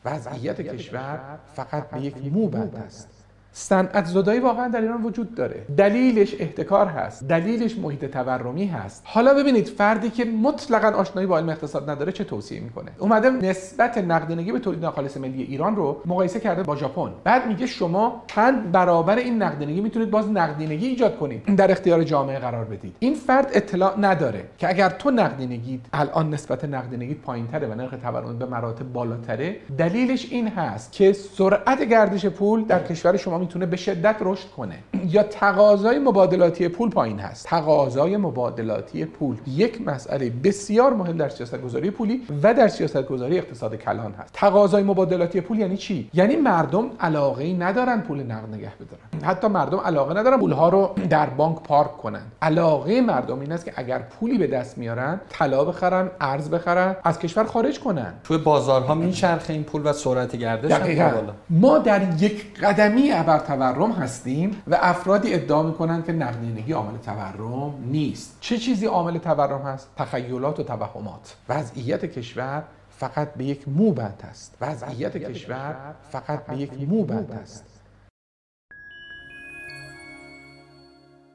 وضعیت کشور فقط به یک مو بند است. صنعت زدایی واقعا در ایران وجود داره. دلیلش احتکار هست، دلیلش محیط تورمی هست. حالا ببینید فردی که مطلقاً آشنایی با علم اقتصاد نداره چه توصیه میکنه. اومده نسبت نقدینگی به تولید ناخالص ملی ایران رو مقایسه کرده با ژاپن. بعد میگه شما چند برابر این نقدینگی میتونید باز نقدینگی ایجاد کنید، در اختیار جامعه قرار بدید. این فرد اطلاع نداره که اگر تو نقدینگی الان نسبت نقدینگی پایینتره و نرخ تورم به مراتب بالاتره، دلیلش این هست که سرعت گردش پول در کشور شما میتونه به شدت رشد کنه یا تقاضای مبادلاتی پول پایین هست. تقاضای مبادلاتی پول یک مسئله بسیار مهم در سیاست‌گذاری پولی و در سیاست‌گذاری اقتصاد کلان هست. تقاضای مبادلاتی پول یعنی چی؟ یعنی مردم علاقه‌ای ندارن پول نقد نگه بدارن. حتی مردم علاقه ندارن پول‌ها رو در بانک پارک کنن. علاقه مردم این است که اگر پولی به دست میارن، طلا بخرن، ارز بخرن، از کشور خارج کنن. توی بازارها میچرخه این پول و سرعت گردش دقیقاً. ما در یک قدمی ابر تورم هستیم و افرادی ادعا میکنن که نقدینگی عامل تورم نیست. چه چیزی عامل تورم هست؟ تخیلات و توهمات. وضعیت کشور فقط به یک مو بند است. وضعیت کشور فقط به یک مو بند است.